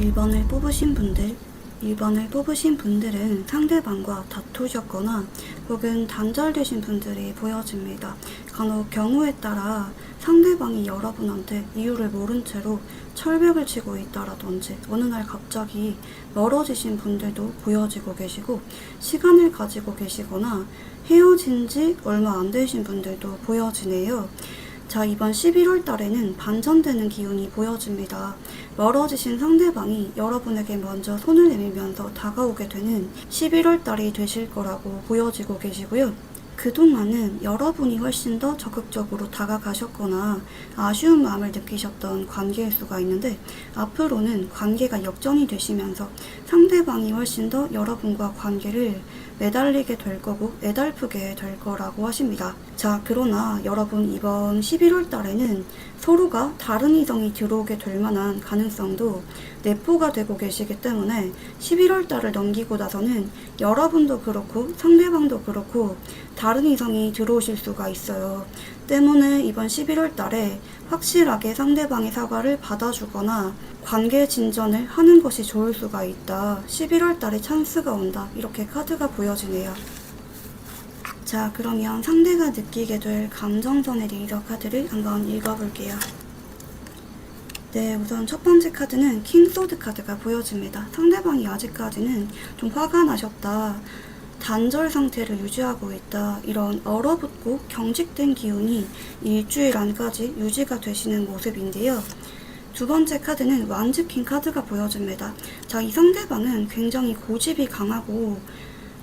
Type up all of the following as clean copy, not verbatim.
1번을 뽑으신 분들, 1번을 뽑으신 분들은 상대방과 다투셨거나 혹은 단절되신 분들이 보여집니다. 간혹 경우에 따라 상대방이 여러분한테 이유를 모른 채로 철벽을 치고 있다라든지 어느 날 갑자기 멀어지신 분들도 보여지고 계시고, 시간을 가지고 계시거나 헤어진 지 얼마 안 되신 분들도 보여지네요. 자, 이번 11월 달에는 반전되는 기운이 보여집니다. 멀어지신 상대방이 여러분에게 먼저 손을 내밀면서 다가오게 되는 11월 달이 되실 거라고 보여지고 계시고요. 그동안은 여러분이 훨씬 더 적극적으로 다가가셨거나 아쉬운 마음을 느끼셨던 관계일 수가 있는데, 앞으로는 관계가 역전이 되시면서 상대방이 훨씬 더 여러분과 관계를 매달리게 될 거고 애달프게 될 거라고 하십니다. 자, 그러나 여러분 이번 11월 달에는 서로가 다른 이성이 들어오게 될 만한 가능성도 내포가 되고 계시기 때문에 11월 달을 넘기고 나서는 여러분도 그렇고 상대방도 그렇고 다른 이성이 들어오실 수가 있어요. 때문에 이번 11월 달에 확실하게 상대방의 사과를 받아주거나 관계 진전을 하는 것이 좋을 수가 있다. 11월 달에 찬스가 온다. 이렇게 카드가 보여지네요. 자, 그러면 상대가 느끼게 될 감정선의 리더 카드를 한번 읽어볼게요. 네, 우선 첫 번째 카드는 킹소드 카드가 보여집니다. 상대방이 아직까지는 좀 화가 나셨다, 단절 상태를 유지하고 있다, 이런 얼어붙고 경직된 기운이 일주일 안까지 유지가 되시는 모습인데요. 두 번째 카드는 완즈킹 카드가 보여집니다. 자, 이 상대방은 굉장히 고집이 강하고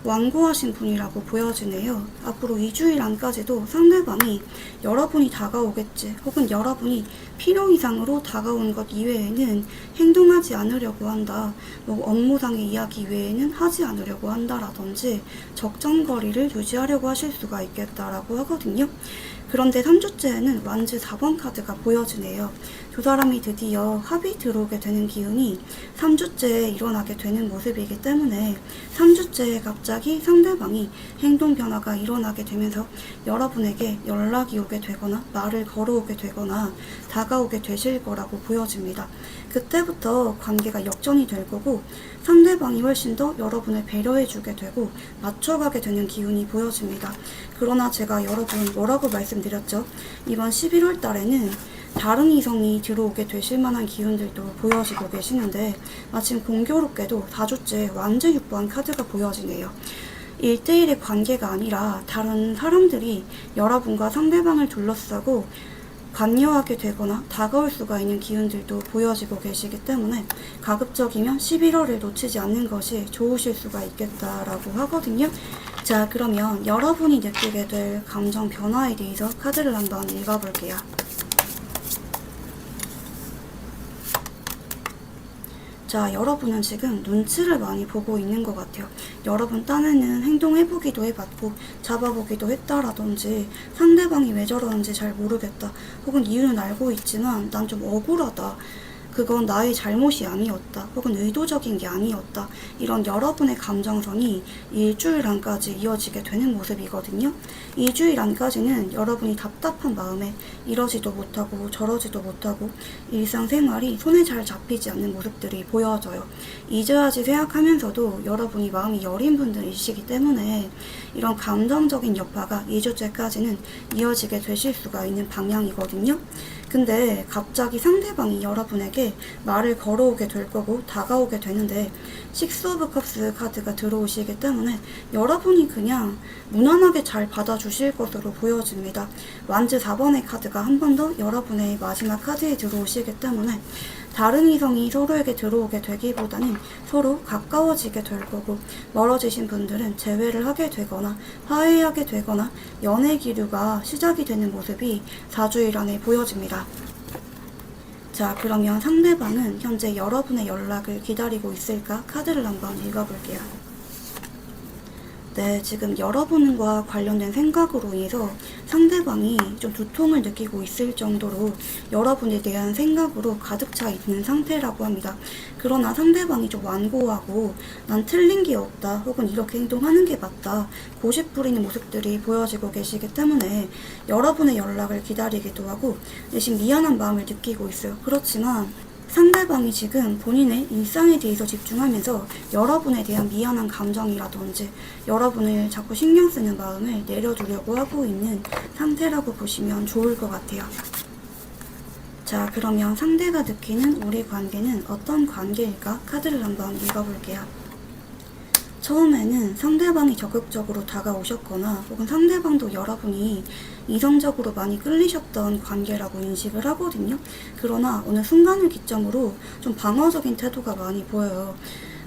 완고하신 분이라고 보여지네요. 앞으로 2주일 안까지도 상대방이 여러분이 다가오겠지, 혹은 여러분이 필요 이상으로 다가오는 것 이외에는 행동하지 않으려고 한다, 뭐 업무상의 이야기 외에는 하지 않으려고 한다라든지 적정거리를 유지하려고 하실 수가 있겠다라고 하거든요. 그런데 3주째에는 완즈 4번 카드가 보여지네요. 두 사람이 드디어 합이 들어오게 되는 기운이 3주째에 일어나게 되는 모습이기 때문에 3주째에 갑자기 상대방이 행동 변화가 일어나게 되면서 여러분에게 연락이 오게 되거나 말을 걸어오게 되거나 다가오게 되실 거라고 보여집니다. 그때부터 관계가 역전이 될 거고 상대방이 훨씬 더 여러분을 배려해주게 되고 맞춰가게 되는 기운이 보여집니다. 그러나 제가 여러분 뭐라고 말씀드렸죠? 이번 11월 달에는 다른 이성이 들어오게 되실 만한 기운들도 보여지고 계시는데, 마침 공교롭게도 4주째 완즈 6번 카드가 보여지네요. 1대1의 관계가 아니라 다른 사람들이 여러분과 상대방을 둘러싸고 관여하게 되거나 다가올 수가 있는 기운들도 보여지고 계시기 때문에 가급적이면 11월을 놓치지 않는 것이 좋으실 수가 있겠다라고 하거든요. 자, 그러면 여러분이 느끼게 될 감정 변화에 대해서 카드를 한번 읽어볼게요. 자, 여러분은 지금 눈치를 많이 보고 있는 것 같아요. 여러분 딴에는 행동해보기도 해봤고 잡아보기도 했다라든지 상대방이 왜 저러는지 잘 모르겠다, 혹은 이유는 알고 있지만 난 좀 억울하다, 그건 나의 잘못이 아니었다, 혹은 의도적인 게 아니었다, 이런 여러분의 감정선이 일주일 안까지 이어지게 되는 모습이거든요. 일주일 안까지는 여러분이 답답한 마음에 이러지도 못하고 저러지도 못하고 일상생활이 손에 잘 잡히지 않는 모습들이 보여져요. 잊어야지 생각하면서도 여러분이 마음이 여린 분들이시기 때문에 이런 감정적인 여파가 2주째까지는 이어지게 되실 수가 있는 방향이거든요. 근데 갑자기 상대방이 여러분에게 말을 걸어오게 될 거고 다가오게 되는데, 식스 오브 컵스 카드가 들어오시기 때문에 여러분이 그냥 무난하게 잘 받아주실 것으로 보여집니다. 완즈 4번의 카드가 한 번 더 여러분의 마지막 카드에 들어오시기 때문에 다른 이성이 서로에게 들어오게 되기보다는 서로 가까워지게 될 거고, 멀어지신 분들은 재회를 하게 되거나 화해하게 되거나 연애 기류가 시작이 되는 모습이 4주일 안에 보여집니다. 자, 그러면 상대방은 현재 여러분의 연락을 기다리고 있을까? 카드를 한번 읽어볼게요. 네, 지금 여러분과 관련된 생각으로 인해서 상대방이 좀 두통을 느끼고 있을 정도로 여러분에 대한 생각으로 가득 차 있는 상태라고 합니다. 그러나 상대방이 좀 완고하고 난 틀린 게 없다, 혹은 이렇게 행동하는 게 맞다, 고집 부리는 모습들이 보여지고 계시기 때문에 여러분의 연락을 기다리기도 하고 대신 미안한 마음을 느끼고 있어요. 그렇지만 상대방이 지금 본인의 일상에 대해서 집중하면서 여러분에 대한 미안한 감정이라든지 여러분을 자꾸 신경 쓰는 마음을 내려두려고 하고 있는 상태라고 보시면 좋을 것 같아요. 자, 그러면 상대가 느끼는 우리 관계는 어떤 관계일까? 카드를 한번 읽어볼게요. 처음에는 상대방이 적극적으로 다가오셨거나 혹은 상대방도 여러분이 이성적으로 많이 끌리셨던 관계라고 인식을 하거든요. 그러나 어느 순간을 기점으로 좀 방어적인 태도가 많이 보여요.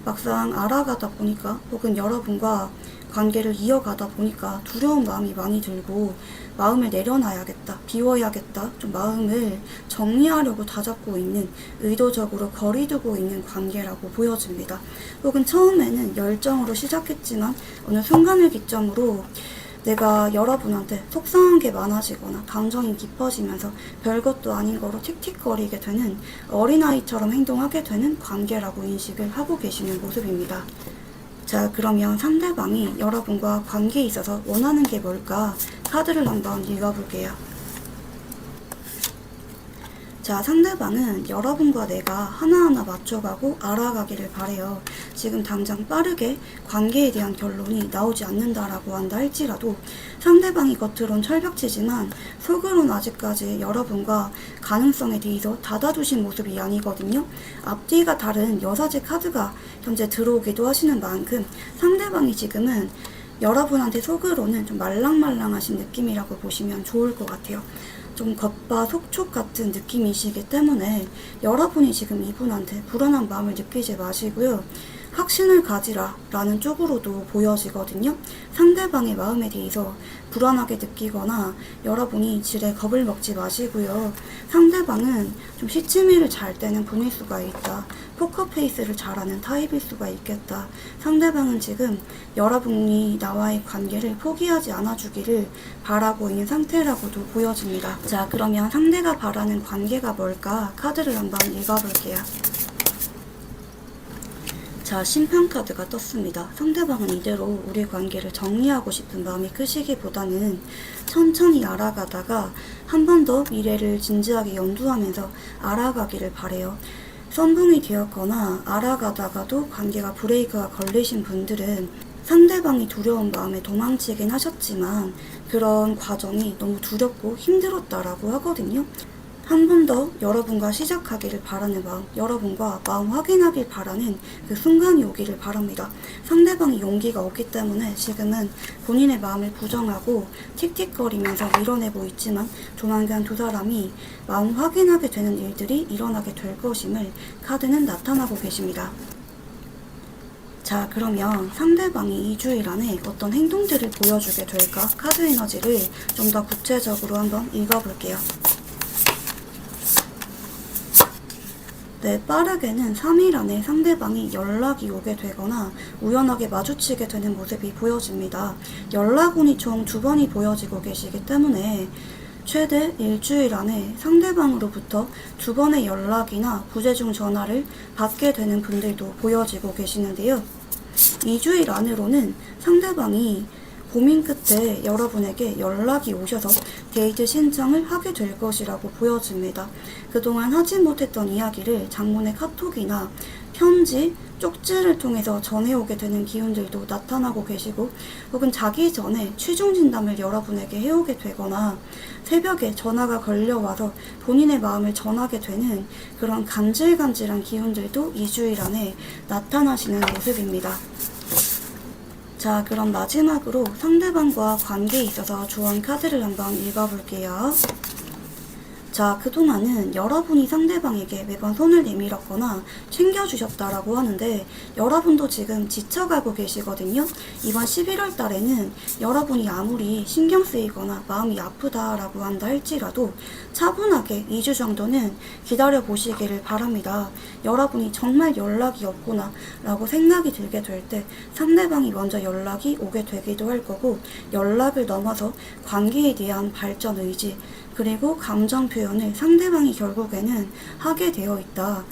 막상 알아가다 보니까 혹은 여러분과 관계를 이어가다 보니까 두려운 마음이 많이 들고 마음을 내려놔야겠다, 비워야겠다, 좀 마음을 정리하려고 다잡고 있는, 의도적으로 거리두고 있는 관계라고 보여집니다. 혹은 처음에는 열정으로 시작했지만 어느 순간을 기점으로 내가 여러분한테 속상한 게 많아지거나 감정이 깊어지면서 별것도 아닌 거로 틱틱거리게 되는 어린아이처럼 행동하게 되는 관계라고 인식을 하고 계시는 모습입니다. 자, 그러면 상대방이 여러분과 관계에 있어서 원하는 게 뭘까? 카드를 한번 읽어볼게요. 자, 상대방은 여러분과 내가 하나하나 맞춰가고 알아가기를 바래요. 지금 당장 빠르게 관계에 대한 결론이 나오지 않는다라고 한다 할지라도 상대방이 겉으론 철벽치지만 속으론 아직까지 여러분과 가능성에 대해서 닫아두신 모습이 아니거든요. 앞뒤가 다른 여사제 카드가 현재 들어오기도 하시는 만큼 상대방이 지금은 여러분한테 속으로는 좀 말랑말랑하신 느낌이라고 보시면 좋을 것 같아요. 좀 겉바속촉 같은 느낌이시기 때문에 여러분이 지금 이분한테 불안한 마음을 느끼지 마시고요. 확신을 가지라 라는 쪽으로도 보여지거든요. 상대방의 마음에 대해서 불안하게 느끼거나 여러분이 지레 겁을 먹지 마시고요. 상대방은 좀 시치미를 잘 때는 분일 수가 있다. 포커페이스를 잘하는 타입일 수가 있겠다. 상대방은 지금 여러분이 나와의 관계를 포기하지 않아주기를 바라고 있는 상태라고도 보여집니다. 자, 그러면 상대가 바라는 관계가 뭘까? 카드를 한번 읽어볼게요. 자, 심판 카드가 떴습니다. 상대방은 이대로 우리 관계를 정리하고 싶은 마음이 크시기보다는 천천히 알아가다가 한 번 더 미래를 진지하게 연구하면서 알아가기를 바래요. 썸붕이 되었거나 알아가다가도 관계가 브레이크가 걸리신 분들은 상대방이 두려운 마음에 도망치긴 하셨지만 그런 과정이 너무 두렵고 힘들었다라고 하거든요. 한 번 더 여러분과 시작하기를 바라는 마음, 여러분과 마음 확인하길 바라는 그 순간이 오기를 바랍니다. 상대방이 용기가 없기 때문에 지금은 본인의 마음을 부정하고 틱틱거리면서 밀어내고 있지만 조만간 두 사람이 마음 확인하게 되는 일들이 일어나게 될 것임을 카드는 나타나고 계십니다. 자, 그러면 상대방이 2주일 안에 어떤 행동들을 보여주게 될까? 카드 에너지를 좀 더 구체적으로 한번 읽어볼게요. 네, 빠르게는 3일 안에 상대방이 연락이 오게 되거나 우연하게 마주치게 되는 모습이 보여집니다. 연락운이 총 2번이 보여지고 계시기 때문에 최대 일주일 안에 상대방으로부터 2번의 연락이나 부재중 전화를 받게 되는 분들도 보여지고 계시는데요. 2주일 안으로는 상대방이 고민 끝에 여러분에게 연락이 오셔서 데이트 신청을 하게 될 것이라고 보여집니다. 그동안 하지 못했던 이야기를 장문의 카톡이나 편지, 쪽지를 통해서 전해오게 되는 기운들도 나타나고 계시고 혹은 자기 전에 취중 진담을 여러분에게 해오게 되거나 새벽에 전화가 걸려와서 본인의 마음을 전하게 되는 그런 간질간질한 기운들도 2주일 안에 나타나시는 모습입니다. 자, 그럼 마지막으로 상대방과 관계에 있어서 조언 카드를 한번 읽어볼게요. 자, 그동안은 여러분이 상대방에게 매번 손을 내밀었거나 챙겨주셨다라고 하는데 여러분도 지금 지쳐가고 계시거든요. 이번 11월 달에는 여러분이 아무리 신경 쓰이거나 마음이 아프다라고 한다 할지라도 차분하게 2주 정도는 기다려 보시기를 바랍니다. 여러분이 정말 연락이 없구나 라고 생각이 들게 될 때 상대방이 먼저 연락이 오게 되기도 할 거고 연락을 넘어서 관계에 대한 발전 의지 그리고 감정 표현을 상대방이 결국에는 하게 되어 있다.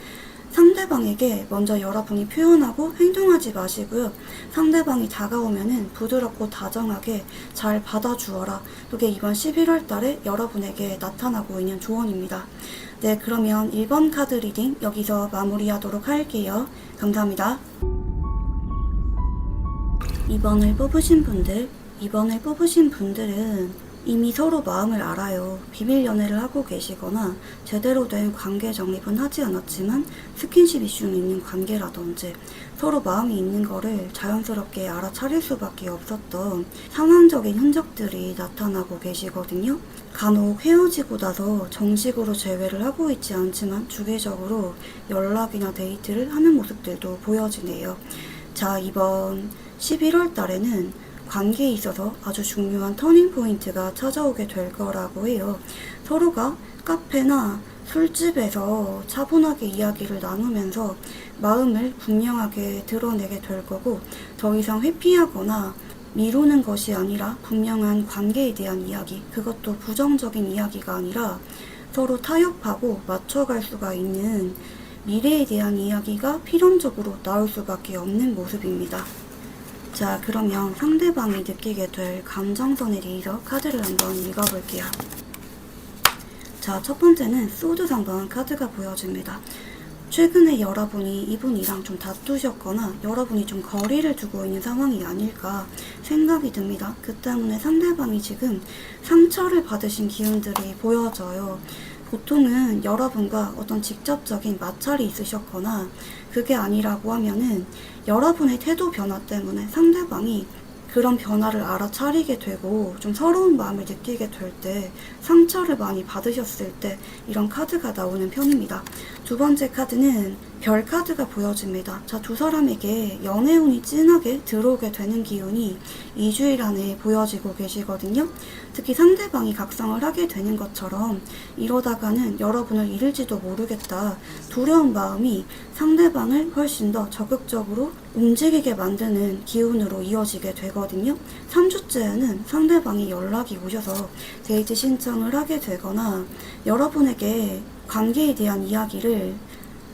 상대방에게 먼저 여러분이 표현하고 행동하지 마시고요. 상대방이 다가오면은 부드럽고 다정하게 잘 받아주어라. 그게 이번 11월 달에 여러분에게 나타나고 있는 조언입니다. 네, 그러면 1번 카드 리딩 여기서 마무리하도록 할게요. 감사합니다. 2번을 뽑으신 분들은 이미 서로 마음을 알아요. 비밀 연애를 하고 계시거나 제대로 된 관계 정립은 하지 않았지만 스킨십 이슈는 있는 관계라든지 서로 마음이 있는 거를 자연스럽게 알아차릴 수밖에 없었던 상황적인 흔적들이 나타나고 계시거든요. 간혹 헤어지고 나서 정식으로 재회를 하고 있지 않지만 주기적으로 연락이나 데이트를 하는 모습들도 보여지네요. 자, 이번 11월 달에는 관계에 있어서 아주 중요한 터닝포인트가 찾아오게 될 거라고 해요. 서로가 카페나 술집에서 차분하게 이야기를 나누면서 마음을 분명하게 드러내게 될 거고, 더 이상 회피하거나 미루는 것이 아니라 분명한 관계에 대한 이야기, 그것도 부정적인 이야기가 아니라 서로 타협하고 맞춰갈 수가 있는 미래에 대한 이야기가 필연적으로 나올 수밖에 없는 모습입니다. 자, 그러면 상대방이 느끼게 될 감정선에 대해서 카드를 한번 읽어볼게요. 자, 첫 번째는 소드 3번 카드가 보여집니다. 최근에 여러분이 이분이랑 좀 다투셨거나 여러분이 좀 거리를 두고 있는 상황이 아닐까 생각이 듭니다. 그 때문에 상대방이 지금 상처를 받으신 기운들이 보여져요. 보통은 여러분과 어떤 직접적인 마찰이 있으셨거나 그게 아니라고 하면은 여러분의 태도 변화 때문에 상대방이 그런 변화를 알아차리게 되고 좀 서러운 마음을 느끼게 될 때, 상처를 많이 받으셨을 때 이런 카드가 나오는 편입니다. 두 번째 카드는 별 카드가 보여집니다. 자, 두 사람에게 연애운이 진하게 들어오게 되는 기운이 2주일 안에 보여지고 계시거든요. 특히 상대방이 각성을 하게 되는 것처럼 이러다가는 여러분을 잃을지도 모르겠다, 두려운 마음이 상대방을 훨씬 더 적극적으로 움직이게 만드는 기운으로 이어지게 되거든요. 3주째에는 상대방이 연락이 오셔서 데이트 신청을 하게 되거나 여러분에게 관계에 대한 이야기를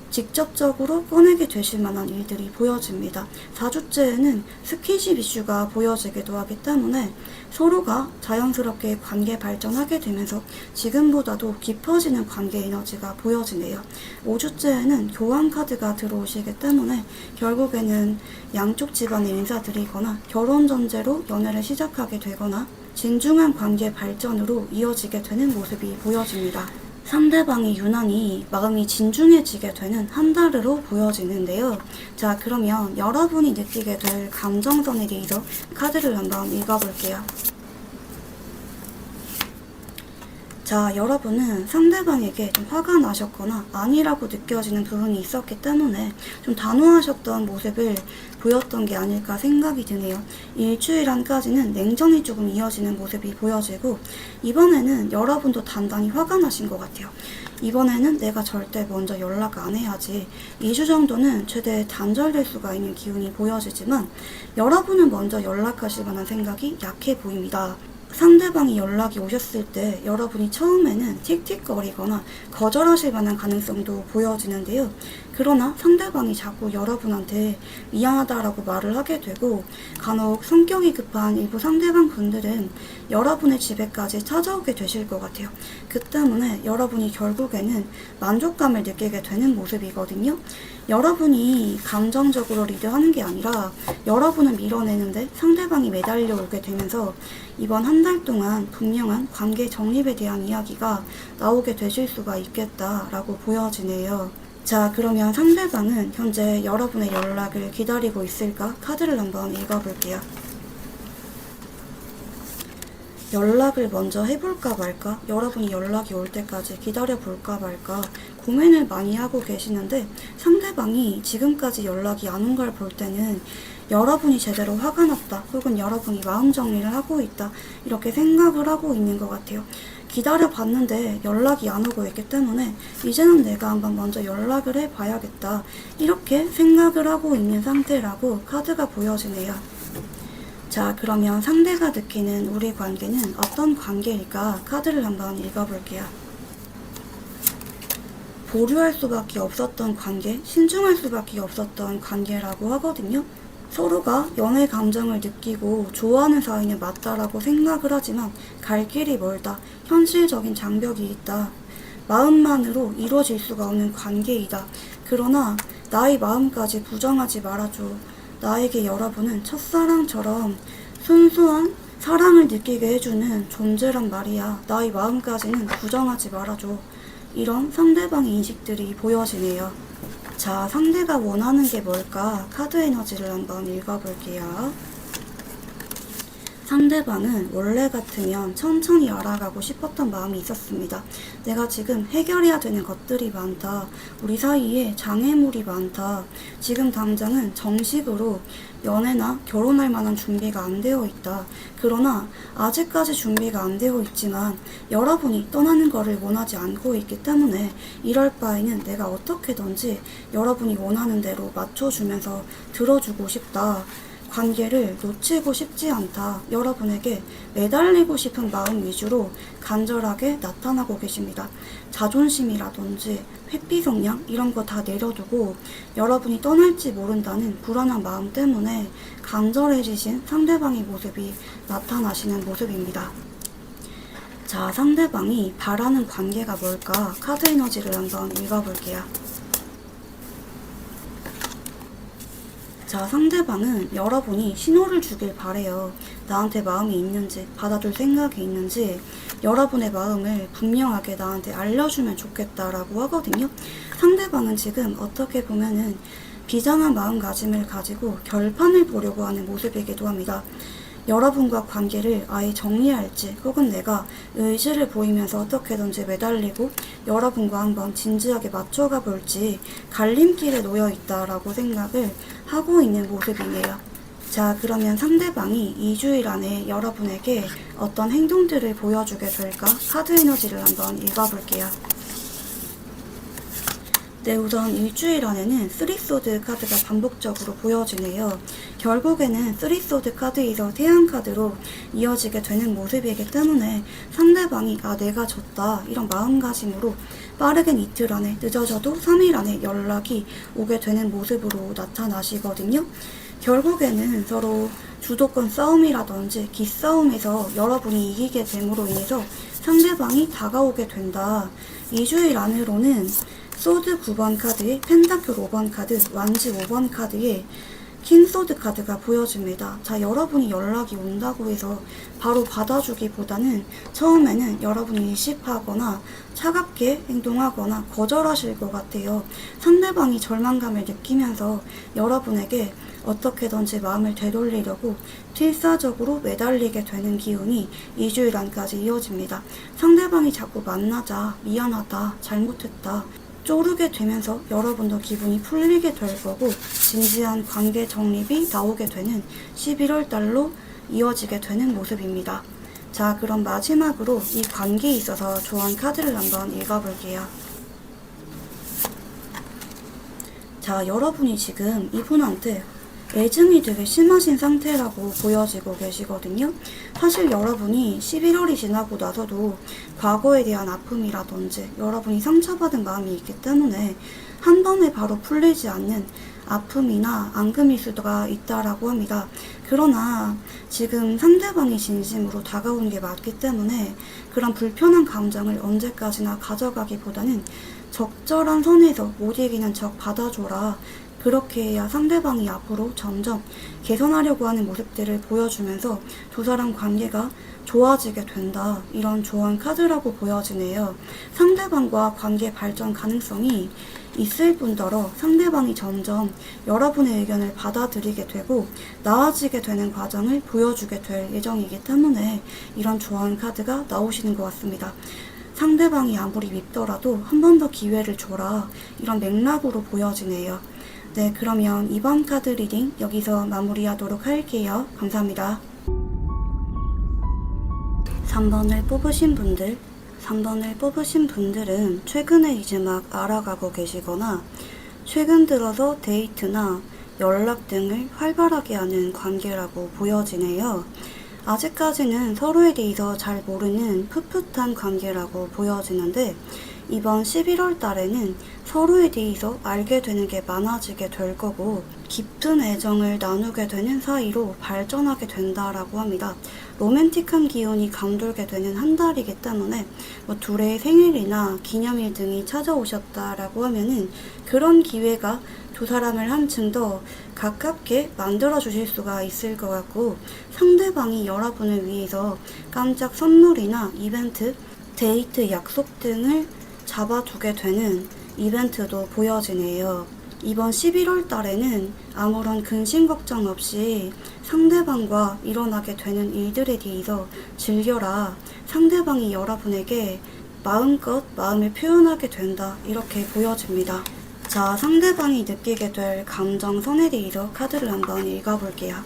직접적으로 꺼내게 되실 만한 일들이 보여집니다. 4주째에는 스킨십 이슈가 보여지기도 하기 때문에 서로가 자연스럽게 관계 발전하게 되면서 지금보다도 깊어지는 관계 에너지가 보여지네요. 5주째에는 교환 카드가 들어오시기 때문에 결국에는 양쪽 집안에 인사드리거나 결혼 전제로 연애를 시작하게 되거나 진중한 관계 발전으로 이어지게 되는 모습이 보여집니다. 상대방이 유난히 마음이 진중해지게 되는 한 달으로 보여지는데요. 자, 그러면 여러분이 느끼게 될 감정선에 대해서 카드를 한번 읽어볼게요. 자, 여러분은 상대방에게 좀 화가 나셨거나 아니라고 느껴지는 부분이 있었기 때문에 좀 단호하셨던 모습을 보였던 게 아닐까 생각이 드네요. 일주일 안까지는 냉정이 조금 이어지는 모습이 보여지고, 이번에는 여러분도 단단히 화가 나신 것 같아요. 이번에는 내가 절대 먼저 연락 안 해야지. 2주 정도는 최대 단절될 수가 있는 기운이 보여지지만 여러분은 먼저 연락하실 만한 생각이 약해 보입니다. 상대방이 연락이 오셨을 때 여러분이 처음에는 틱틱거리거나 거절하실 만한 가능성도 보여지는데요. 그러나 상대방이 자꾸 여러분한테 미안하다라고 말을 하게 되고, 간혹 성격이 급한 일부 상대방 분들은 여러분의 집에까지 찾아오게 되실 것 같아요. 그 때문에 여러분이 결국에는 만족감을 느끼게 되는 모습이거든요. 여러분이 감정적으로 리드하는 게 아니라 여러분을 밀어내는데 상대방이 매달려 오게 되면서 이번 한 달 동안 분명한 관계 정립에 대한 이야기가 나오게 되실 수가 있겠다라고 보여지네요. 자, 그러면 상대방은 현재 여러분의 연락을 기다리고 있을까? 카드를 한번 읽어볼게요. 연락을 먼저 해볼까 말까, 여러분이 연락이 올 때까지 기다려볼까 말까 고민을 많이 하고 계시는데, 상대방이 지금까지 연락이 안 온 걸 볼 때는 여러분이 제대로 화가 났다, 혹은 여러분이 마음 정리를 하고 있다, 이렇게 생각을 하고 있는 것 같아요. 기다려봤는데 연락이 안 오고 있기 때문에 이제는 내가 한번 먼저 연락을 해봐야겠다, 이렇게 생각을 하고 있는 상태라고 카드가 보여지네요. 자, 그러면 상대가 느끼는 우리 관계는 어떤 관계일까? 카드를 한번 읽어볼게요. 보류할 수밖에 없었던 관계, 신중할 수밖에 없었던 관계라고 하거든요. 서로가 연애 감정을 느끼고 좋아하는 사이는 맞다라고 생각을 하지만 갈 길이 멀다, 현실적인 장벽이 있다, 마음만으로 이루어질 수가 없는 관계이다. 그러나 나의 마음까지 부정하지 말아줘. 나에게 여러분은 첫사랑처럼 순수한 사랑을 느끼게 해주는 존재란 말이야. 나의 마음까지는 부정하지 말아줘. 이런 상대방의 인식들이 보여지네요. 자, 상대가 원하는 게 뭘까? 카드 에너지를 한번 읽어볼게요. 상대방은 원래 같으면 천천히 알아가고 싶었던 마음이 있었습니다. 내가 지금 해결해야 되는 것들이 많다. 우리 사이에 장애물이 많다. 지금 당장은 정식으로 연애나 결혼할 만한 준비가 안 되어 있다. 그러나 아직까지 준비가 안 되어 있지만 여러분이 떠나는 것을 원하지 않고 있기 때문에 이럴 바에는 내가 어떻게든지 여러분이 원하는 대로 맞춰주면서 들어주고 싶다. 관계를 놓치고 싶지 않다. 여러분에게 매달리고 싶은 마음 위주로 간절하게 나타나고 계십니다. 자존심이라든지 회피 성향 이런 거 다 내려두고 여러분이 떠날지 모른다는 불안한 마음 때문에 간절해지신 상대방의 모습이 나타나시는 모습입니다. 자, 상대방이 바라는 관계가 뭘까? 카드 에너지를 한번 읽어볼게요. 자, 상대방은 여러분이 신호를 주길 바래요. 나한테 마음이 있는지, 받아줄 생각이 있는지 여러분의 마음을 분명하게 나한테 알려주면 좋겠다라고 하거든요. 상대방은 지금 어떻게 보면은 비장한 마음가짐을 가지고 결판을 보려고 하는 모습이기도 합니다. 여러분과 관계를 아예 정리할지 혹은 내가 의지를 보이면서 어떻게든지 매달리고 여러분과 한번 진지하게 맞춰가 볼지 갈림길에 놓여 있다라고 생각을 하고 있는 모습이네요. 자, 그러면 상대방이 2주일 안에 여러분에게 어떤 행동들을 보여주게 될까? 카드 에너지를 한번 읽어볼게요. 네, 우선 일주일 안에는 3소드 카드가 반복적으로 보여지네요. 결국에는 3소드 카드에서 태양 카드로 이어지게 되는 모습이기 때문에 상대방이 내가 졌다 이런 마음가짐으로 빠르긴 이틀 안에 늦어져도 3일 안에 연락이 오게 되는 모습으로 나타나시거든요. 결국에는 서로 주도권 싸움이라든지 기싸움에서 여러분이 이기게 됨으로 인해서 상대방이 다가오게 된다. 2주일 안으로는 소드 9번 카드에 펜타클 5번 카드, 완지 5번 카드에 킹소드 카드가 보여집니다. 자, 여러분이 연락이 온다고 해서 바로 받아주기보다는 처음에는 여러분이 일십하거나 차갑게 행동하거나 거절하실 것 같아요. 상대방이 절망감을 느끼면서 여러분에게 어떻게든지 마음을 되돌리려고 필사적으로 매달리게 되는 기운이 2주일 안까지 이어집니다. 상대방이 자꾸 만나자, 미안하다, 잘못했다 쪼르게 되면서 여러분도 기분이 풀리게 될 거고 진지한 관계 정립이 나오게 되는 11월 달로 이어지게 되는 모습입니다. 자, 그럼 마지막으로 이 관계에 있어서 좋아하는 카드를 한번 읽어볼게요. 자, 여러분이 지금 이분한테 애증이 되게 심하신 상태라고 보여지고 계시거든요. 사실 여러분이 11월이 지나고 나서도 과거에 대한 아픔이라든지 여러분이 상처받은 마음이 있기 때문에 한 번에 바로 풀리지 않는 아픔이나 앙금일 수가 있다라고 합니다. 그러나 지금 상대방이 진심으로 다가오는 게 맞기 때문에 그런 불편한 감정을 언제까지나 가져가기보다는 적절한 선에서 못 이기는 척 받아줘라. 그렇게 해야 상대방이 앞으로 점점 개선하려고 하는 모습들을 보여주면서 두 사람 관계가 좋아지게 된다. 이런 좋은 카드라고 보여지네요. 상대방과 관계 발전 가능성이 있을 뿐더러 상대방이 점점 여러분의 의견을 받아들이게 되고 나아지게 되는 과정을 보여주게 될 예정이기 때문에 이런 좋은 카드가 나오시는 것 같습니다. 상대방이 아무리 밉더라도 한 번 더 기회를 줘라. 이런 맥락으로 보여지네요. 네, 그러면 이번 카드 리딩 여기서 마무리하도록 할게요. 감사합니다. 3번을 뽑으신 분들은 최근에 이제 막 알아가고 계시거나 최근 들어서 데이트나 연락 등을 활발하게 하는 관계라고 보여지네요. 아직까지는 서로에 대해서 잘 모르는 풋풋한 관계라고 보여지는데 이번 11월 달에는 서로에 대해서 알게 되는 게 많아지게 될 거고 깊은 애정을 나누게 되는 사이로 발전하게 된다라고 합니다. 로맨틱한 기운이 감돌게 되는 한 달이기 때문에 둘의 생일이나 기념일 등이 찾아오셨다라고 하면은 그런 기회가 두 사람을 한층 더 가깝게 만들어 주실 수가 있을 것 같고, 상대방이 여러분을 위해서 깜짝 선물이나 이벤트, 데이트 약속 등을 잡아두게 되는 이벤트도 보여지네요. 이번 11월 달에는 아무런 근심 걱정 없이 상대방과 일어나게 되는 일들에 대해서 즐겨라. 상대방이 여러분에게 마음껏 마음을 표현하게 된다. 이렇게 보여집니다. 자, 상대방이 느끼게 될 감정선에 대해서 카드를 한번 읽어볼게요.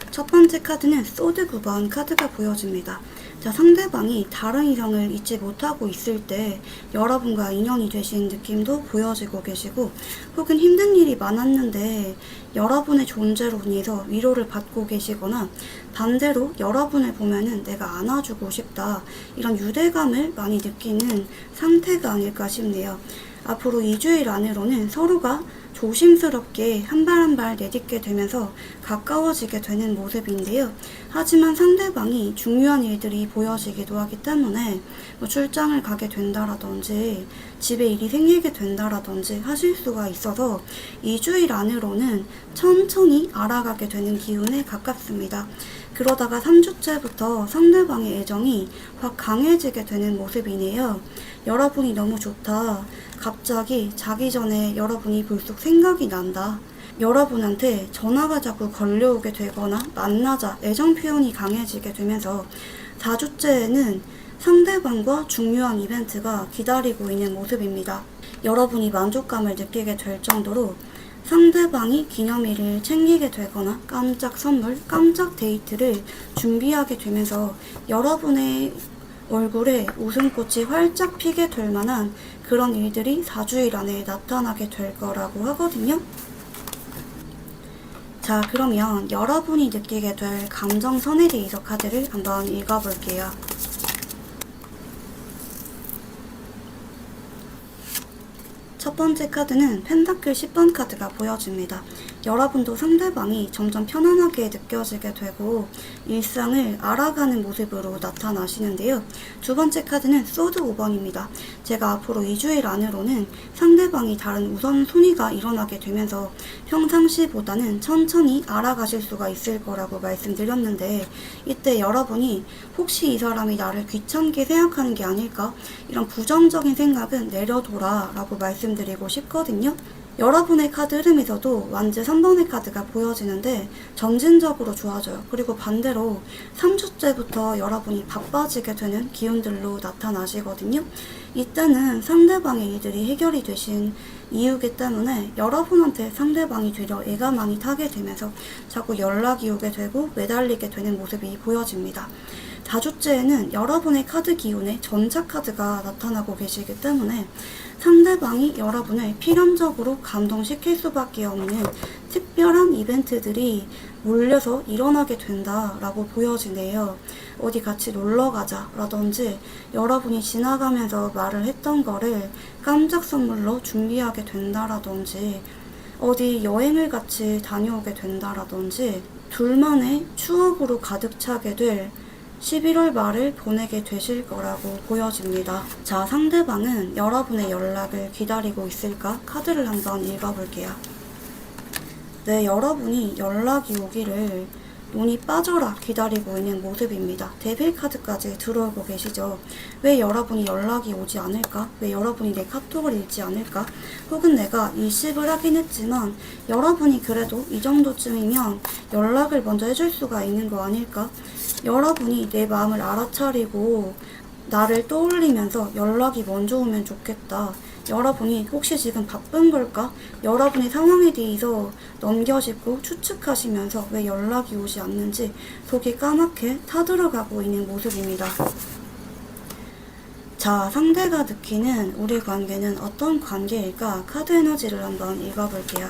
첫 번째 카드는 소드 9번 카드가 보여집니다. 자, 상대방이 다른 이성을 잊지 못하고 있을 때 여러분과 인연이 되신 느낌도 보여지고 계시고, 혹은 힘든 일이 많았는데 여러분의 존재로 인해서 위로를 받고 계시거나, 반대로 여러분을 보면은 내가 안아주고 싶다, 이런 유대감을 많이 느끼는 상태가 아닐까 싶네요. 앞으로 2주일 안으로는 서로가 조심스럽게 한 발 한 발 내딛게 되면서 가까워지게 되는 모습인데요. 하지만 상대방이 중요한 일들이 보여지기도 하기 때문에 출장을 가게 된다라든지 집에 일이 생기게 된다라든지 하실 수가 있어서 2주일 안으로는 천천히 알아가게 되는 기운에 가깝습니다. 그러다가 3주째부터 상대방의 애정이 확 강해지게 되는 모습이네요. 여러분이 너무 좋다. 갑자기 자기 전에 여러분이 불쑥 생각이 난다. 여러분한테 전화가 자꾸 걸려오게 되거나 만나자 애정 표현이 강해지게 되면서 4주째에는 상대방과 중요한 이벤트가 기다리고 있는 모습입니다. 여러분이 만족감을 느끼게 될 정도로 상대방이 기념일을 챙기게 되거나 깜짝 선물, 깜짝 데이트를 준비하게 되면서 여러분의 얼굴에 웃음꽃이 활짝 피게 될 만한 그런 일들이 4주일 안에 나타나게 될 거라고 하거든요. 자, 그러면 여러분이 느끼게 될 감정선에 대해서 카드를 한번 읽어볼게요. 첫 번째 카드는 펜타클 10번 카드가 보여집니다. 여러분도 상대방이 점점 편안하게 느껴지게 되고 일상을 알아가는 모습으로 나타나시는데요. 두 번째 카드는 소드 5번입니다. 제가 앞으로 2주일 안으로는 상대방이 다른 우선순위가 일어나게 되면서 평상시보다는 천천히 알아가실 수가 있을 거라고 말씀드렸는데, 이때 여러분이 혹시 이 사람이 나를 귀찮게 생각하는 게 아닐까? 이런 부정적인 생각은 내려둬라 라고 말씀드리고 싶거든요. 여러분의 카드 흐름에서도 완즈 3번의 카드가 보여지는데 점진적으로 좋아져요. 그리고 반대로 3주째부터 여러분이 바빠지게 되는 기운들로 나타나시거든요. 이때는 상대방의 일들이 해결이 되신 이유기 때문에 여러분한테 상대방이 되려 애가 많이 타게 되면서 자꾸 연락이 오게 되고 매달리게 되는 모습이 보여집니다. 4주째에는 여러분의 카드 기운에 전차 카드가 나타나고 계시기 때문에 상대방이 여러분을 필연적으로 감동시킬 수밖에 없는 특별한 이벤트들이 몰려서 일어나게 된다라고 보여지네요. 어디 같이 놀러 가자 라든지 여러분이 지나가면서 말을 했던 거를 깜짝 선물로 준비하게 된다라든지 어디 여행을 같이 다녀오게 된다라든지 둘만의 추억으로 가득 차게 될 11월 말을 보내게 되실 거라고 보여집니다. 자, 상대방은 여러분의 연락을 기다리고 있을까? 카드를 한번 읽어볼게요. 네, 여러분이 연락이 오기를 눈이 빠져라 기다리고 있는 모습입니다. 데빌 카드까지 들어오고 계시죠. 왜 여러분이 연락이 오지 않을까? 왜 여러분이 내 카톡을 읽지 않을까? 혹은 내가 일십을 하긴 했지만 여러분이 그래도 이 정도쯤이면 연락을 먼저 해줄 수가 있는 거 아닐까? 여러분이 내 마음을 알아차리고 나를 떠올리면서 연락이 먼저 오면 좋겠다. 여러분이 혹시 지금 바쁜 걸까? 여러분의 상황에 대해서 넘겨짚고 추측하시면서 왜 연락이 오지 않는지 속이 까맣게 타들어가고 있는 모습입니다. 자, 상대가 느끼는 우리 관계는 어떤 관계일까? 카드 에너지를 한번 읽어볼게요.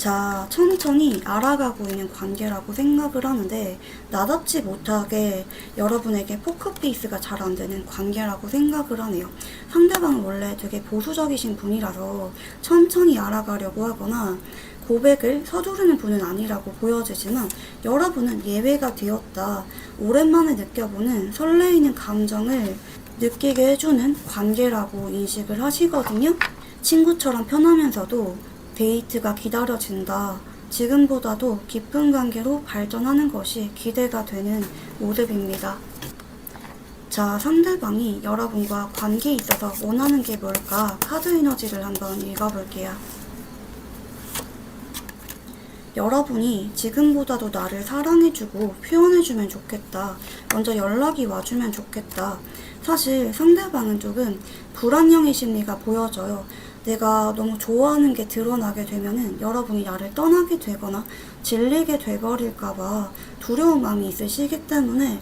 자, 천천히 알아가고 있는 관계라고 생각을 하는데 나답지 못하게 여러분에게 포커페이스가 잘 안 되는 관계라고 생각을 하네요. 상대방은 원래 되게 보수적이신 분이라서 천천히 알아가려고 하거나 고백을 서두르는 분은 아니라고 보여지지만 여러분은 예외가 되었다. 오랜만에 느껴보는 설레이는 감정을 느끼게 해주는 관계라고 인식을 하시거든요. 친구처럼 편하면서도 데이트가 기다려진다. 지금보다도 깊은 관계로 발전하는 것이 기대가 되는 모습입니다. 자, 상대방이 여러분과 관계에 있어서 원하는 게 뭘까? 카드 에너지를 한번 읽어볼게요. 여러분이 지금보다도 나를 사랑해주고 표현해주면 좋겠다. 먼저 연락이 와주면 좋겠다. 사실 상대방은 조금 불안형의 심리가 보여져요. 내가 너무 좋아하는 게 드러나게 되면은 여러분이 나를 떠나게 되거나 질리게 돼버릴까봐 두려운 마음이 있으시기 때문에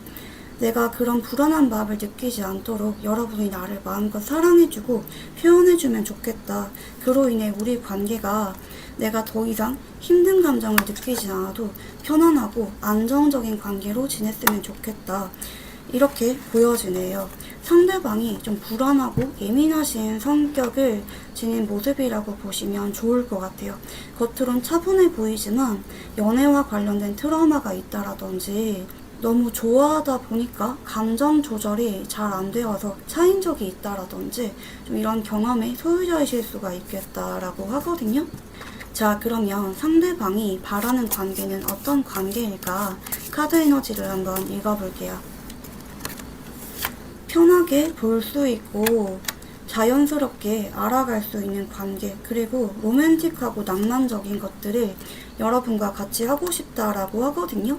내가 그런 불안한 마음을 느끼지 않도록 여러분이 나를 마음껏 사랑해주고 표현해주면 좋겠다. 그로 인해 우리 관계가 내가 더 이상 힘든 감정을 느끼지 않아도 편안하고 안정적인 관계로 지냈으면 좋겠다. 이렇게 보여지네요. 상대방이 좀 불안하고 예민하신 성격을 지닌 모습이라고 보시면 좋을 것 같아요. 겉으론 차분해 보이지만 연애와 관련된 트라우마가 있다라든지 너무 좋아하다 보니까 감정 조절이 잘 안 되어서 차인 적이 있다라든지 좀 이런 경험의 소유자이실 수가 있겠다라고 하거든요. 자, 그러면 상대방이 바라는 관계는 어떤 관계일까? 카드 에너지를 한번 읽어볼게요. 편하게 볼 수 있고 자연스럽게 알아갈 수 있는 관계, 그리고 로맨틱하고 낭만적인 것들을 여러분과 같이 하고 싶다라고 하거든요.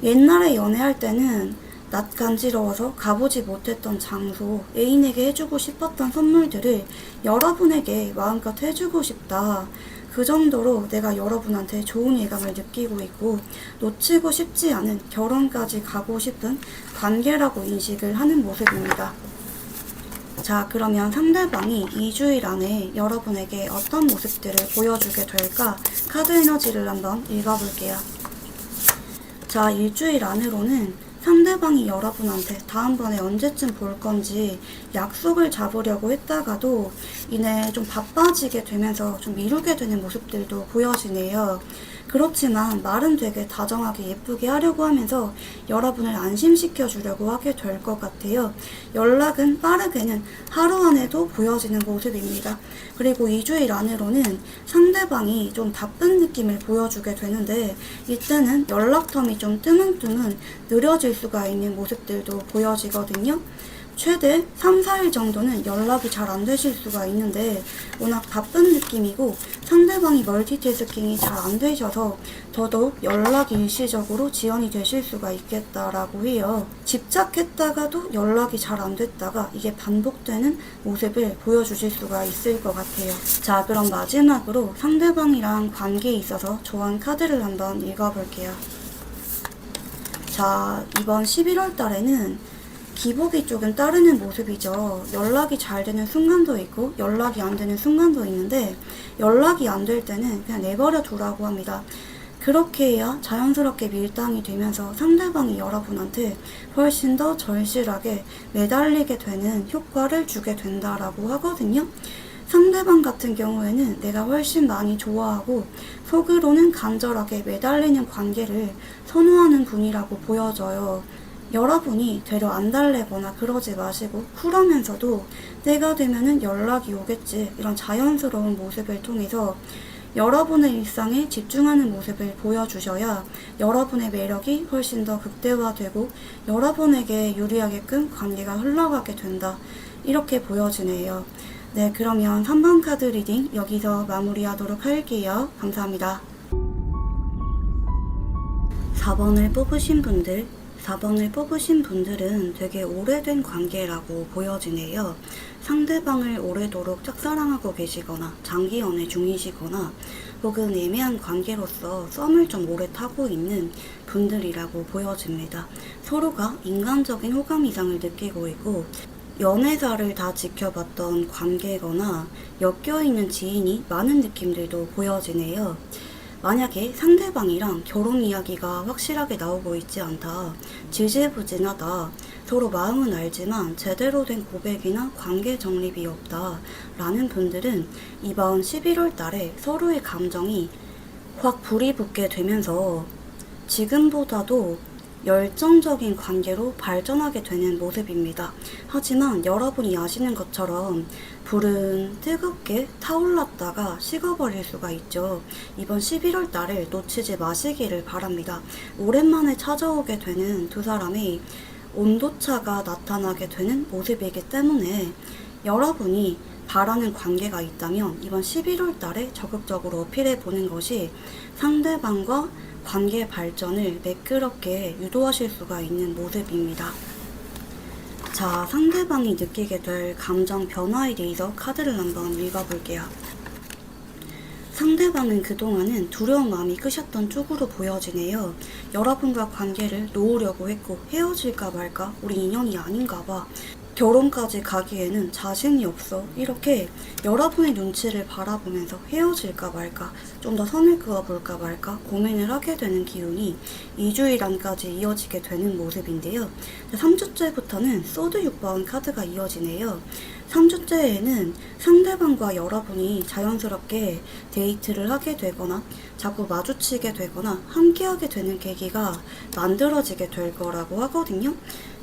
옛날에 연애할 때는 낯 간지러워서 가보지 못했던 장소, 애인에게 해주고 싶었던 선물들을 여러분에게 마음껏 해주고 싶다. 그 정도로 내가 여러분한테 좋은 예감을 느끼고 있고 놓치고 싶지 않은 결혼까지 가고 싶은 관계라고 인식을 하는 모습입니다. 자, 그러면 상대방이 2주일 안에 여러분에게 어떤 모습들을 보여주게 될까? 카드 에너지를 한번 읽어볼게요. 자, 일주일 안으로는 상대방이 여러분한테 다음번에 언제쯤 볼 건지 약속을 잡으려고 했다가도 이내 좀 바빠지게 되면서 좀 미루게 되는 모습들도 보여지네요. 그렇지만 말은 되게 다정하게 예쁘게 하려고 하면서 여러분을 안심시켜 주려고 하게 될 것 같아요. 연락은 빠르게는 하루 안에도 보여지는 모습입니다. 그리고 2주일 안으로는 상대방이 좀 바쁜 느낌을 보여주게 되는데 이때는 연락텀이 좀 뜨문뜨문 느려질 수가 있는 모습들도 보여지거든요. 최대 3, 4일 정도는 연락이 잘 안 되실 수가 있는데 워낙 바쁜 느낌이고 상대방이 멀티태스킹이 잘 안 되셔서 더더욱 연락이 일시적으로 지연이 되실 수가 있겠다라고 해요. 집착했다가도 연락이 잘 안 됐다가 이게 반복되는 모습을 보여주실 수가 있을 것 같아요. 자, 그럼 마지막으로 상대방이랑 관계에 있어서 좋아하는 카드를 한번 읽어볼게요. 자, 이번 11월 달에는 기복이 조금 따르는 모습이죠. 연락이 잘 되는 순간도 있고 연락이 안 되는 순간도 있는데 연락이 안 될 때는 그냥 내버려 두라고 합니다. 그렇게 해야 자연스럽게 밀당이 되면서 상대방이 여러분한테 훨씬 더 절실하게 매달리게 되는 효과를 주게 된다라고 하거든요. 상대방 같은 경우에는 내가 훨씬 많이 좋아하고 속으로는 간절하게 매달리는 관계를 선호하는 분이라고 보여져요. 여러분이 되려 안 달래거나 그러지 마시고 쿨하면서도 때가 되면은 연락이 오겠지, 이런 자연스러운 모습을 통해서 여러분의 일상에 집중하는 모습을 보여주셔야 여러분의 매력이 훨씬 더 극대화되고 여러분에게 유리하게끔 관계가 흘러가게 된다, 이렇게 보여지네요. 네, 그러면 3번 카드 리딩 여기서 마무리하도록 할게요. 감사합니다. 4번을 뽑으신 분들은 되게 오래된 관계라고 보여지네요. 상대방을 오래도록 짝사랑하고 계시거나 장기 연애 중이시거나 혹은 애매한 관계로서 썸을 좀 오래 타고 있는 분들이라고 보여집니다. 서로가 인간적인 호감 이상을 느끼고 있고 연애사를 다 지켜봤던 관계거나 엮여있는 지인이 많은 느낌들도 보여지네요. 만약에 상대방이랑 결혼 이야기가 확실하게 나오고 있지 않다, 지지부진하다, 서로 마음은 알지만 제대로 된 고백이나 관계 정립이 없다 라는 분들은 이번 11월 달에 서로의 감정이 확 불이 붙게 되면서 지금보다도 열정적인 관계로 발전하게 되는 모습입니다. 하지만 여러분이 아시는 것처럼 불은 뜨겁게 타올랐다가 식어버릴 수가 있죠. 이번 11월 달을 놓치지 마시기를 바랍니다. 오랜만에 찾아오게 되는 두 사람의 온도차가 나타나게 되는 모습이기 때문에 여러분이 바라는 관계가 있다면 이번 11월 달에 적극적으로 어필해 보는 것이 상대방과 관계 발전을 매끄럽게 유도하실 수가 있는 모습입니다. 자, 상대방이 느끼게 될 감정 변화에 대해서 카드를 한번 읽어볼게요. 상대방은 그동안은 두려운 마음이 끄셨던 쪽으로 보여지네요. 여러분과 관계를 놓으려고 했고 헤어질까 말까, 우리 인연이 아닌가 봐, 결혼까지 가기에는 자신이 없어, 이렇게 여러분의 눈치를 바라보면서 헤어질까 말까, 좀 더 선을 그어볼까 말까 고민을 하게 되는 기운이 2주일안까지 이어지게 되는 모습인데요. 3주째부터는 소드 6번 카드가 이어지네요. 3주째에는 상대방과 여러분이 자연스럽게 데이트를 하게 되거나 자꾸 마주치게 되거나 함께하게 되는 계기가 만들어지게 될 거라고 하거든요.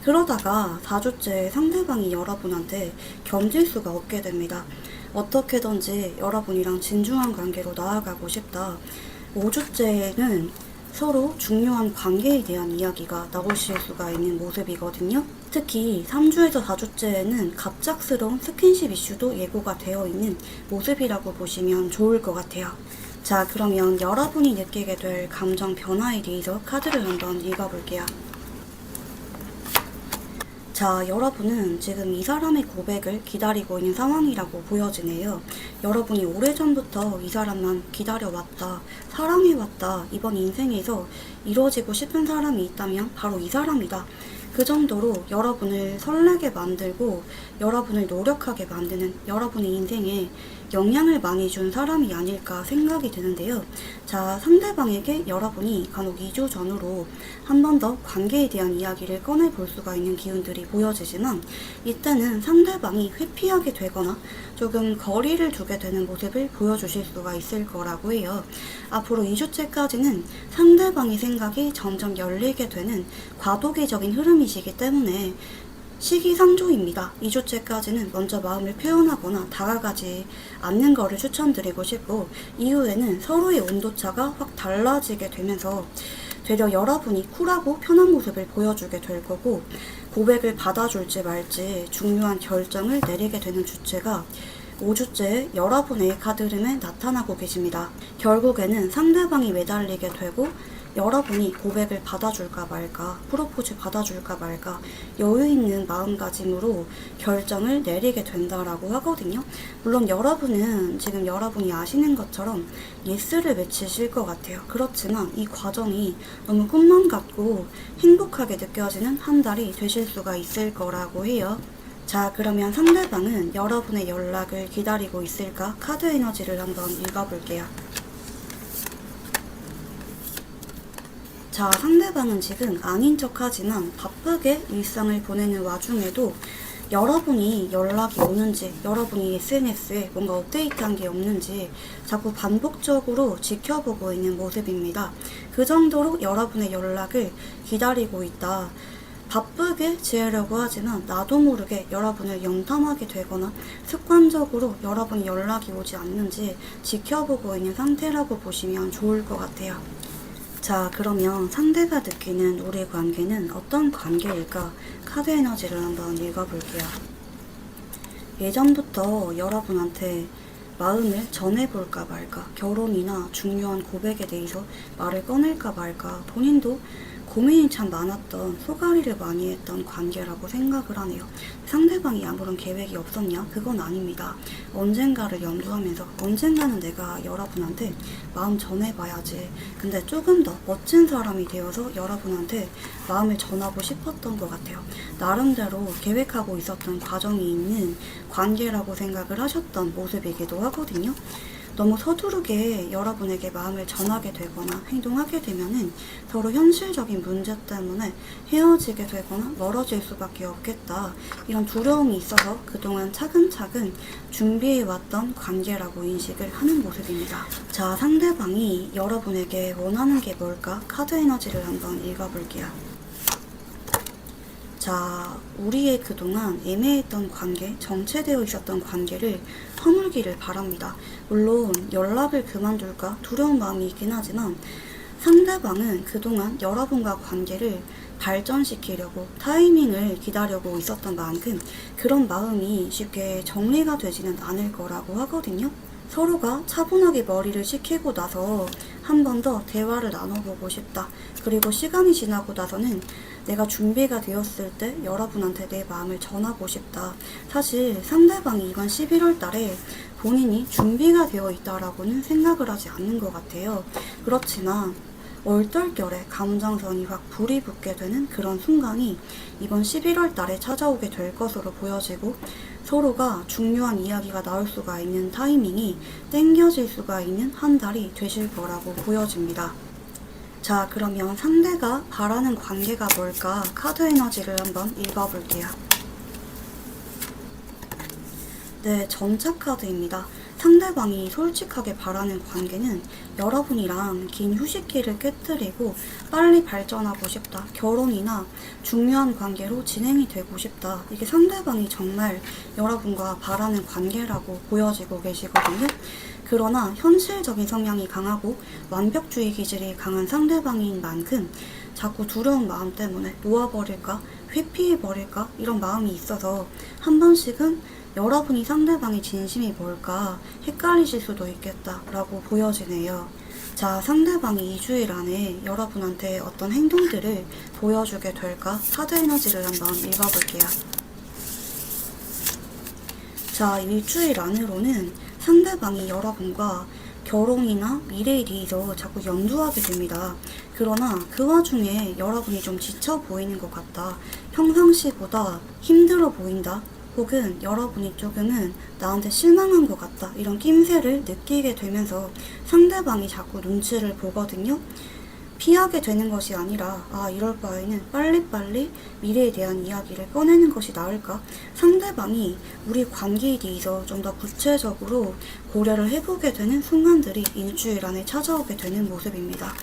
그러다가 4주째 상대방이 여러분한테 견딜 수가 없게 됩니다. 어떻게든지 여러분이랑 진중한 관계로 나아가고 싶다. 5주째에는 서로 중요한 관계에 대한 이야기가 나오실 수가 있는 모습이거든요. 특히 3주에서 4주째에는 갑작스러운 스킨십 이슈도 예고가 되어 있는 모습이라고 보시면 좋을 것 같아요. 자, 그러면 여러분이 느끼게 될 감정 변화에 대해서 카드를 한번 읽어볼게요. 자, 여러분은 지금 이 사람의 고백을 기다리고 있는 상황이라고 보여지네요. 여러분이 오래전부터 이 사람만 기다려왔다, 사랑해왔다, 이번 인생에서 이루어지고 싶은 사람이 있다면 바로 이 사람이다. 그 정도로 여러분을 설레게 만들고 여러분을 노력하게 만드는, 여러분의 인생에 영향을 많이 준 사람이 아닐까 생각이 드는데요. 자, 상대방에게 여러분이 간혹 2주 전으로 한 번 더 관계에 대한 이야기를 꺼내볼 수가 있는 기운들이 보여지지만 이때는 상대방이 회피하게 되거나 조금 거리를 두게 되는 모습을 보여주실 수가 있을 거라고 해요. 앞으로 2주째까지는 상대방의 생각이 점점 열리게 되는 과도기적인 흐름이시기 때문에 시기상조입니다. 2주째까지는 먼저 마음을 표현하거나 다가가지 않는 거를 추천드리고 싶고, 이후에는 서로의 온도차가 확 달라지게 되면서 되려 여러분이 쿨하고 편한 모습을 보여주게 될 거고, 고백을 받아줄지 말지 중요한 결정을 내리게 되는 주체가 5주째 여러분의 카드 흐름에 나타나고 계십니다. 결국에는 상대방이 매달리게 되고 여러분이 고백을 받아줄까 말까, 프로포즈 받아줄까 말까 여유 있는 마음가짐으로 결정을 내리게 된다라고 하거든요. 물론 여러분은 지금 여러분이 아시는 것처럼 예스를 외치실 것 같아요. 그렇지만 이 과정이 너무 꿈만 같고 행복하게 느껴지는 한 달이 되실 수가 있을 거라고 해요. 자, 그러면 상대방은 여러분의 연락을 기다리고 있을까? 카드 에너지를 한번 읽어볼게요. 자, 상대방은 지금 아닌 척하지만 바쁘게 일상을 보내는 와중에도 여러분이 연락이 오는지, 여러분이 SNS에 뭔가 업데이트한 게 없는지 자꾸 반복적으로 지켜보고 있는 모습입니다. 그 정도로 여러분의 연락을 기다리고 있다. 바쁘게 지으려고 하지만 나도 모르게 여러분을 염탐하게 되거나 습관적으로 여러분이 연락이 오지 않는지 지켜보고 있는 상태라고 보시면 좋을 것 같아요. 자, 그러면 상대가 느끼는 우리 관계는 어떤 관계일까? 카드 에너지를 한번 읽어볼게요. 예전부터 여러분한테 마음을 전해볼까 말까, 결혼이나 중요한 고백에 대해서 말을 꺼낼까 말까 본인도 고민이 참 많았던, 소가리를 많이 했던 관계라고 생각을 하네요. 상대방이 아무런 계획이 없었냐? 그건 아닙니다. 언젠가를 염두하면서 언젠가는 내가 여러분한테 마음 전해봐야지. 근데 조금 더 멋진 사람이 되어서 여러분한테 마음을 전하고 싶었던 것 같아요. 나름대로 계획하고 있었던 과정이 있는 관계라고 생각을 하셨던 모습이기도 하거든요. 너무 서두르게 여러분에게 마음을 전하게 되거나 행동하게 되면은 서로 현실적인 문제 때문에 헤어지게 되거나 멀어질 수밖에 없겠다. 이런 두려움이 있어서 그동안 차근차근 준비해왔던 관계라고 인식을 하는 모습입니다. 자, 상대방이 여러분에게 원하는 게 뭘까? 카드 에너지를 한번 읽어볼게요. 자, 우리의 그동안 애매했던 관계, 정체되어 있었던 관계를 허물기를 바랍니다. 물론 연락을 그만둘까 두려운 마음이 있긴 하지만 상대방은 그동안 여러분과 관계를 발전시키려고 타이밍을 기다리고 있었던 만큼 그런 마음이 쉽게 정리가 되지는 않을 거라고 하거든요. 서로가 차분하게 머리를 식히고 나서 한 번 더 대화를 나눠보고 싶다. 그리고 시간이 지나고 나서는 내가 준비가 되었을 때 여러분한테 내 마음을 전하고 싶다. 사실 상대방이 이번 11월 달에 본인이 준비가 되어 있다라고는 생각을 하지 않는 것 같아요. 그렇지만 얼떨결에 감정선이 확 불이 붙게 되는 그런 순간이 이번 11월 달에 찾아오게 될 것으로 보여지고 서로가 중요한 이야기가 나올 수가 있는 타이밍이 땡겨질 수가 있는 한 달이 되실 거라고 보여집니다. 자, 그러면 상대가 바라는 관계가 뭘까? 카드 에너지를 한번 읽어볼게요. 네, 전차 카드입니다. 상대방이 솔직하게 바라는 관계는 여러분이랑 긴 휴식기를 깨뜨리고 빨리 발전하고 싶다. 결혼이나 중요한 관계로 진행이 되고 싶다. 이게 상대방이 정말 여러분과 바라는 관계라고 보여지고 계시거든요. 그러나 현실적인 성향이 강하고 완벽주의 기질이 강한 상대방인 만큼 자꾸 두려운 마음 때문에 놓아버릴까, 회피해버릴까 이런 마음이 있어서 한 번씩은 여러분이 상대방의 진심이 뭘까 헷갈리실 수도 있겠다라고 보여지네요. 자, 상대방이 2주일 안에 여러분한테 어떤 행동들을 보여주게 될까? 카드 에너지를 한번 읽어볼게요. 자, 일주일 안으로는 상대방이 여러분과 결혼이나 미래에 대해서 자꾸 염두하게 됩니다. 그러나 그 와중에 여러분이 좀 지쳐 보이는 것 같다. 평상시보다 힘들어 보인다. 혹은 여러분이 조금은 나한테 실망한 것 같다. 이런 낌새를 느끼게 되면서 상대방이 자꾸 눈치를 보거든요. 피하게 되는 것이 아니라 이럴 바에는 빨리빨리 미래에 대한 이야기를 꺼내는 것이 나을까? 상대방이 우리 관계에 대해서 좀 더 구체적으로 고려를 해보게 되는 순간들이 일주일 안에 찾아오게 되는 모습입니다.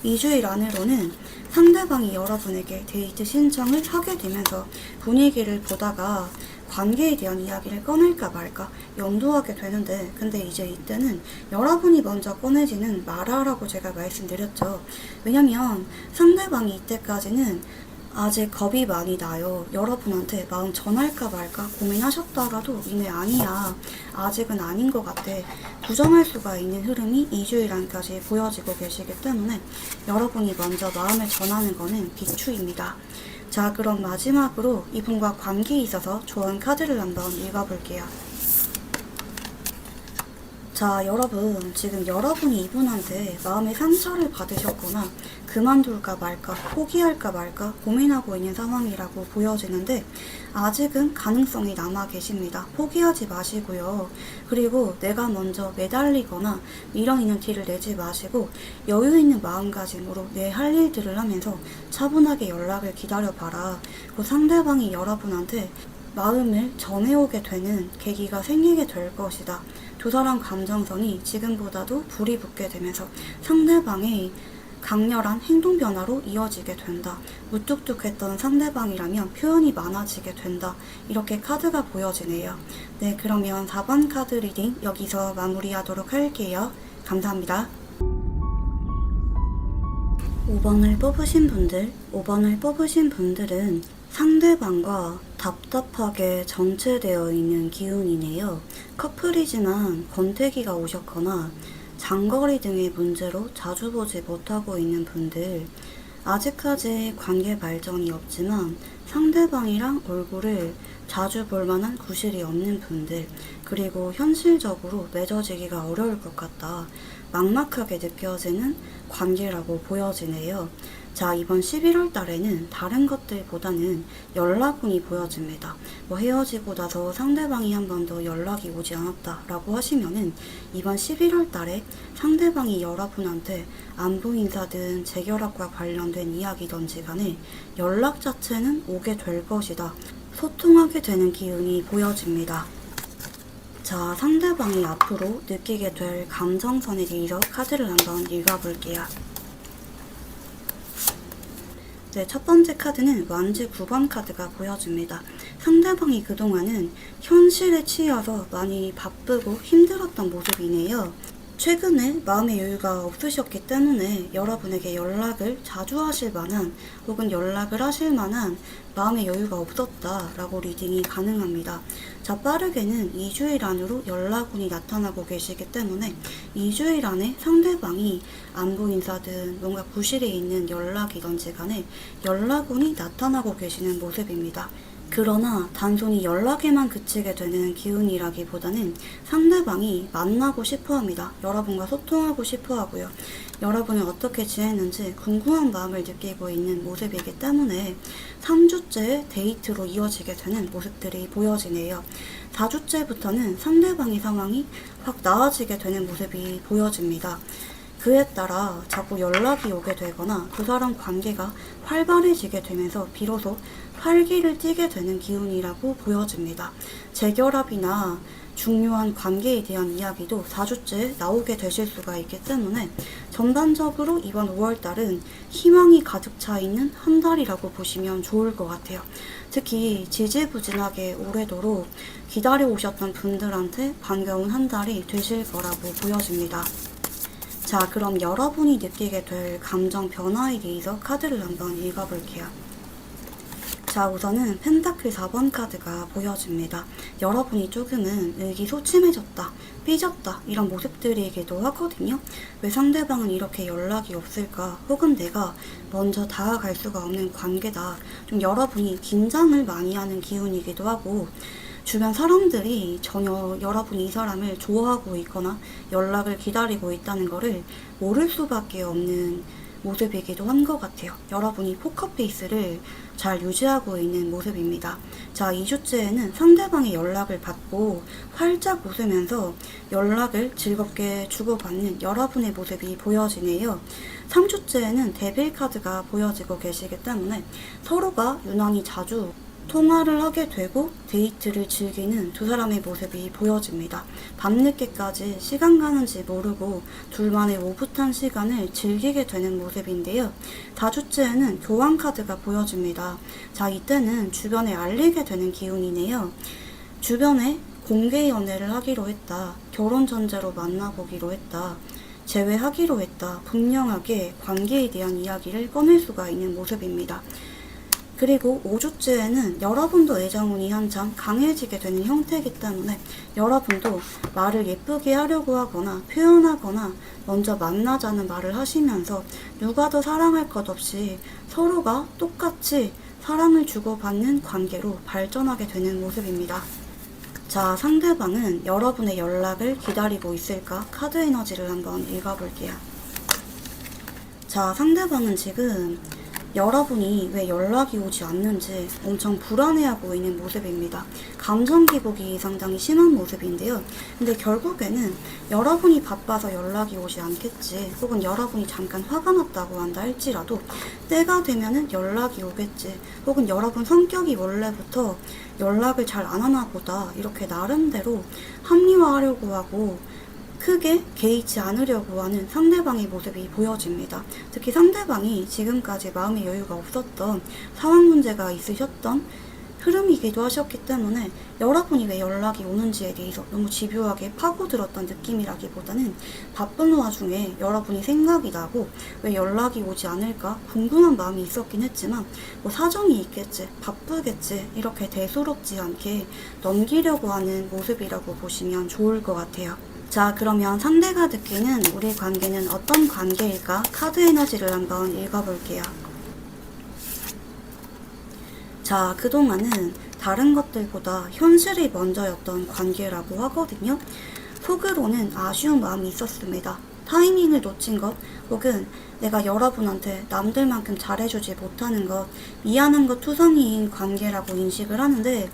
2주일 안으로는 상대방이 여러분에게 데이트 신청을 하게 되면서 분위기를 보다가 관계에 대한 이야기를 꺼낼까 말까 염두하게 되는데, 근데 이제 이때는 여러분이 먼저 꺼내지는 말아라고 제가 말씀드렸죠. 왜냐면 상대방이 이때까지는 아직 겁이 많이 나요. 여러분한테 마음 전할까 말까 고민하셨다가도 이내 아니야, 아직은 아닌 것 같아, 부정할 수가 있는 흐름이 2주일 안까지 보여지고 계시기 때문에 여러분이 먼저 마음을 전하는 거는 비추입니다. 자, 그럼 마지막으로 이분과 관계에 있어서 좋은 카드를 한번 읽어볼게요. 자, 여러분, 지금 여러분이 이분한테 마음의 상처를 받으셨거나 그만둘까 말까, 포기할까 말까 고민하고 있는 상황이라고 보여지는데 아직은 가능성이 남아 계십니다. 포기하지 마시고요. 그리고 내가 먼저 매달리거나 미련 있는 티를 내지 마시고 여유 있는 마음가짐으로 내 할 일들을 하면서 차분하게 연락을 기다려봐라. 그 상대방이 여러분한테 마음을 전해오게 되는 계기가 생기게 될 것이다. 두 사람 감정선이 지금보다도 불이 붙게 되면서 상대방의 강렬한 행동 변화로 이어지게 된다. 무뚝뚝했던 상대방이라면 표현이 많아지게 된다. 이렇게 카드가 보여지네요. 네, 그러면 4번 카드 리딩 여기서 마무리하도록 할게요. 감사합니다. 5번을 뽑으신 분들은 상대방과 답답하게 정체되어 있는 기운이네요. 커플이지만 권태기가 오셨거나 장거리 등의 문제로 자주 보지 못하고 있는 분들, 아직까지 관계 발전이 없지만 상대방이랑 얼굴을 자주 볼 만한 구실이 없는 분들, 그리고 현실적으로 맺어지기가 어려울 것 같다. 막막하게 느껴지는 관계라고 보여지네요. 자, 이번 11월 달에는 다른 것들보다는 연락운이 보여집니다. 헤어지고 나서 상대방이 한 번 더 연락이 오지 않았다 라고 하시면은 이번 11월 달에 상대방이 여러분한테 안부 인사든 재결합과 관련된 이야기든지 간에 연락 자체는 오게 될 것이다. 소통하게 되는 기운이 보여집니다. 자, 상대방이 앞으로 느끼게 될 감정선에 대해서 카드를 한번 읽어볼게요. 네, 첫 번째 카드는 완지 9번 카드가 보여집니다. 상대방이 그동안은 현실에 치여서 많이 바쁘고 힘들었던 모습이네요. 최근에 마음의 여유가 없으셨기 때문에 여러분에게 연락을 자주 하실 만한 혹은 연락을 하실 만한 마음의 여유가 없었다라고 리딩이 가능합니다. 자, 빠르게는 2주일 안으로 연락운이 나타나고 계시기 때문에 2주일 안에 상대방이 안부 인사든 뭔가 부실에 있는 연락이든지 간에 연락운이 나타나고 계시는 모습입니다. 그러나 단순히 연락에만 그치게 되는 기운이라기보다는 상대방이 만나고 싶어 합니다. 여러분과 소통하고 싶어 하고요. 여러분이 어떻게 지냈는지 궁금한 마음을 느끼고 있는 모습이기 때문에 3주째 데이트로 이어지게 되는 모습들이 보여지네요. 4주째부터는 상대방의 상황이 확 나아지게 되는 모습이 보여집니다. 그에 따라 자꾸 연락이 오게 되거나 두 사람 관계가 활발해지게 되면서 비로소 활기를 띠게 되는 기운이라고 보여집니다. 재결합이나 중요한 관계에 대한 이야기도 4주째 나오게 되실 수가 있기 때문에 전반적으로 이번 5월달은 희망이 가득 차 있는 한 달이라고 보시면 좋을 것 같아요. 특히 지지부진하게 오래도록 기다려 오셨던 분들한테 반가운 한 달이 되실 거라고 보여집니다. 자, 그럼 여러분이 느끼게 될 감정 변화에 대해서 카드를 한번 읽어볼게요. 자, 우선은 펜타클 4번 카드가 보여집니다. 여러분이 조금은 의기소침해졌다, 삐졌다 이런 모습들이기도 하거든요. 왜 상대방은 이렇게 연락이 없을까? 혹은 내가 먼저 다가갈 수가 없는 관계다. 좀 여러분이 긴장을 많이 하는 기운이기도 하고 주변 사람들이 전혀 여러분이 이 사람을 좋아하고 있거나 연락을 기다리고 있다는 것을 모를 수밖에 없는 모습이기도 한 것 같아요. 여러분이 포커페이스를 잘 유지하고 있는 모습입니다. 자, 2주째에는 상대방의 연락을 받고 활짝 웃으면서 연락을 즐겁게 주고받는 여러분의 모습이 보여지네요. 3주째에는 데빌 카드가 보여지고 계시기 때문에 서로가 유난히 자주 통화를 하게 되고 데이트를 즐기는 두 사람의 모습이 보여집니다. 밤늦게까지 시간 가는지 모르고 둘만의 오붓한 시간을 즐기게 되는 모습인데요. 4주째에는 교환 카드가 보여집니다. 자, 이때는 주변에 알리게 되는 기운이네요. 주변에 공개 연애를 하기로 했다. 결혼 전제로 만나보기로 했다. 재회하기로 했다. 분명하게 관계에 대한 이야기를 꺼낼 수가 있는 모습입니다. 그리고 5주째에는 여러분도 애정운이 한참 강해지게 되는 형태이기 때문에 여러분도 말을 예쁘게 하려고 하거나 표현하거나 먼저 만나자는 말을 하시면서 누가 더 사랑할 것 없이 서로가 똑같이 사랑을 주고받는 관계로 발전하게 되는 모습입니다. 자, 상대방은 여러분의 연락을 기다리고 있을까? 카드 에너지를 한번 읽어볼게요. 자, 상대방은 지금 여러분이 왜 연락이 오지 않는지 엄청 불안해하고 있는 모습입니다. 감정 기복이 상당히 심한 모습인데요. 근데 결국에는 여러분이 바빠서 연락이 오지 않겠지, 혹은 여러분이 잠깐 화가 났다고 한다 할지라도 때가 되면은 연락이 오겠지, 혹은 여러분 성격이 원래부터 연락을 잘 안 하나 보다 이렇게 나름대로 합리화하려고 하고 크게 개의치 않으려고 하는 상대방의 모습이 보여집니다. 특히 상대방이 지금까지 마음의 여유가 없었던 상황 문제가 있으셨던 흐름이기도 하셨기 때문에 여러분이 왜 연락이 오는지에 대해서 너무 집요하게 파고들었던 느낌이라기보다는 바쁜 와중에 여러분이 생각이 나고 왜 연락이 오지 않을까 궁금한 마음이 있었긴 했지만 뭐 사정이 있겠지, 바쁘겠지 이렇게 대수롭지 않게 넘기려고 하는 모습이라고 보시면 좋을 것 같아요. 자, 그러면 상대가 느끼는 우리 관계는 어떤 관계일까? 카드 에너지를 한번 읽어볼게요. 자, 그동안은 다른 것들보다 현실이 먼저였던 관계라고 하거든요. 속으로는 아쉬운 마음이 있었습니다. 타이밍을 놓친 것, 혹은 내가 여러분한테 남들만큼 잘해주지 못하는 것, 미안한 것 투성이인 관계라고 인식을 하는데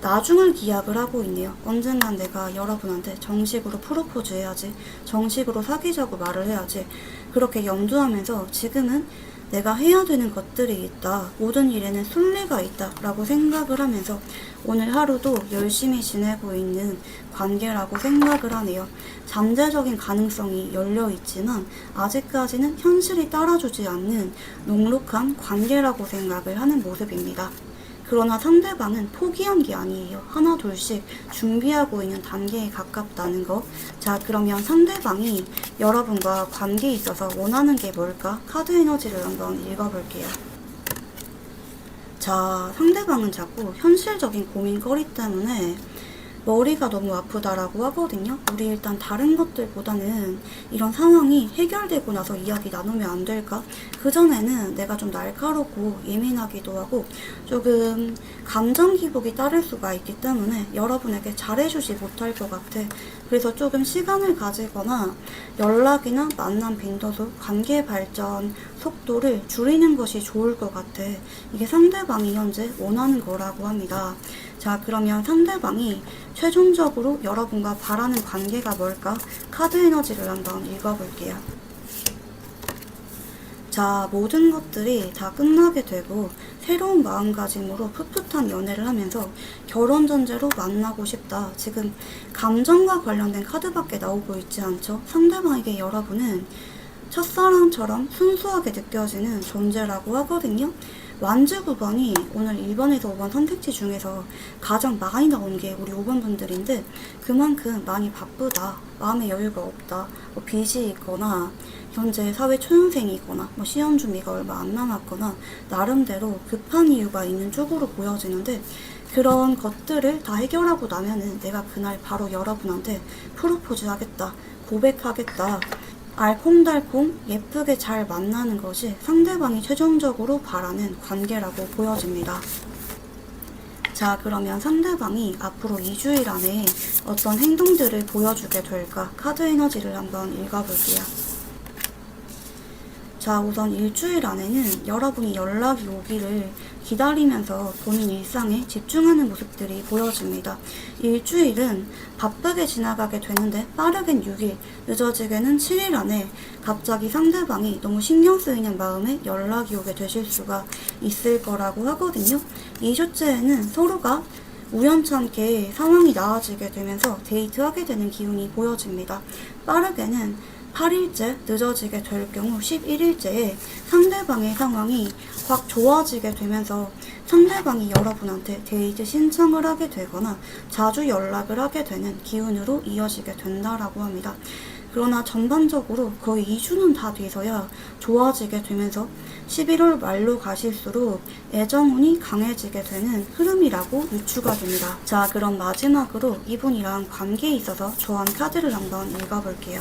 나중을 기약을 하고 있네요. 언젠간 내가 여러분한테 정식으로 프로포즈 해야지, 정식으로 사귀자고 말을 해야지, 그렇게 염두하면서 지금은 내가 해야 되는 것들이 있다, 모든 일에는 순리가 있다 라고 생각을 하면서 오늘 하루도 열심히 지내고 있는 관계라고 생각을 하네요. 잠재적인 가능성이 열려있지만 아직까지는 현실이 따라주지 않는 녹록한 관계라고 생각을 하는 모습입니다. 그러나 상대방은 포기한 게 아니에요. 하나 둘씩 준비하고 있는 단계에 가깝다는 거. 자, 그러면 상대방이 여러분과 관계에 있어서 원하는 게 뭘까? 카드 에너지를 한번 읽어볼게요. 자, 상대방은 자꾸 현실적인 고민거리 때문에 머리가 너무 아프다라고 하거든요. 우리 일단 다른 것들보다는 이런 상황이 해결되고 나서 이야기 나누면 안 될까? 그전에는 내가 좀 날카롭고 예민하기도 하고 조금 감정 기복이 따를 수가 있기 때문에 여러분에게 잘해주지 못할 것 같아. 그래서 조금 시간을 가지거나 연락이나 만남 빈도수, 관계 발전 속도를 줄이는 것이 좋을 것 같아. 이게 상대방이 현재 원하는 거라고 합니다. 자, 그러면 상대방이 최종적으로 여러분과 바라는 관계가 뭘까? 카드 에너지를 한번 읽어볼게요. 자, 모든 것들이 다 끝나게 되고 새로운 마음가짐으로 풋풋한 연애를 하면서 결혼 전제로 만나고 싶다. 지금 감정과 관련된 카드밖에 나오고 있지 않죠? 상대방에게 여러분은 첫사랑처럼 순수하게 느껴지는 존재라고 하거든요. 완주 9번이 오늘 1번에서 5번 선택지 중에서 가장 많이 나온 게 우리 5번 분들인데 그만큼 많이 바쁘다, 마음의 여유가 없다, 빚이 있거나 현재 사회 초년생이거나 시험 준비가 얼마 안 남았거나 나름대로 급한 이유가 있는 쪽으로 보여지는데 그런 것들을 다 해결하고 나면은 내가 그날 바로 여러분한테 프로포즈 하겠다, 고백하겠다, 알콩달콩 예쁘게 잘 만나는 것이 상대방이 최종적으로 바라는 관계라고 보여집니다. 자, 그러면 상대방이 앞으로 2주일 안에 어떤 행동들을 보여주게 될까? 카드 에너지를 한번 읽어볼게요. 자, 우선 일주일 안에는 여러분이 연락이 오기를 기다리면서 본인 일상에 집중하는 모습들이 보여집니다. 일주일은 바쁘게 지나가게 되는데 빠르겐 6일, 늦어지게는 7일 안에 갑자기 상대방이 너무 신경 쓰이는 마음에 연락이 오게 되실 수가 있을 거라고 하거든요. 2주째에는 서로가 우연찮게 상황이 나아지게 되면서 데이트하게 되는 기운이 보여집니다. 빠르게는 8일째, 늦어지게 될 경우 11일째에 상대방의 상황이 확 좋아지게 되면서 상대방이 여러분한테 데이트 신청을 하게 되거나 자주 연락을 하게 되는 기운으로 이어지게 된다라고 합니다. 그러나 전반적으로 거의 2주는 다 돼서야 좋아지게 되면서 11월 말로 가실수록 애정운이 강해지게 되는 흐름이라고 유추가 됩니다. 자, 그럼 마지막으로 이분이랑 관계에 있어서 좋아하는 카드를 한번 읽어볼게요.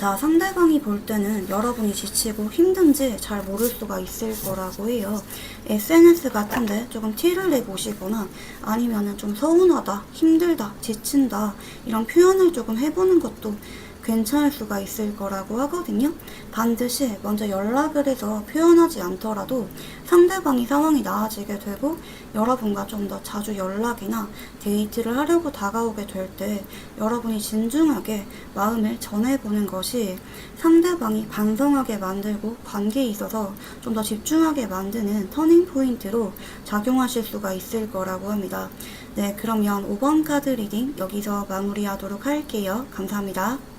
자, 상대방이 볼 때는 여러분이 지치고 힘든지 잘 모를 수가 있을 거라고 해요. SNS 같은데 조금 티를 내보시거나 아니면은 좀 서운하다, 힘들다, 지친다 이런 표현을 조금 해보는 것도 괜찮을 수가 있을 거라고 하거든요. 반드시 먼저 연락을 해서 표현하지 않더라도 상대방이 상황이 나아지게 되고 여러분과 좀 더 자주 연락이나 데이트를 하려고 다가오게 될 때 여러분이 진중하게 마음을 전해보는 것이 상대방이 반성하게 만들고 관계에 있어서 좀 더 집중하게 만드는 터닝 포인트로 작용하실 수가 있을 거라고 합니다. 네, 그러면 5번 카드 리딩 여기서 마무리하도록 할게요. 감사합니다.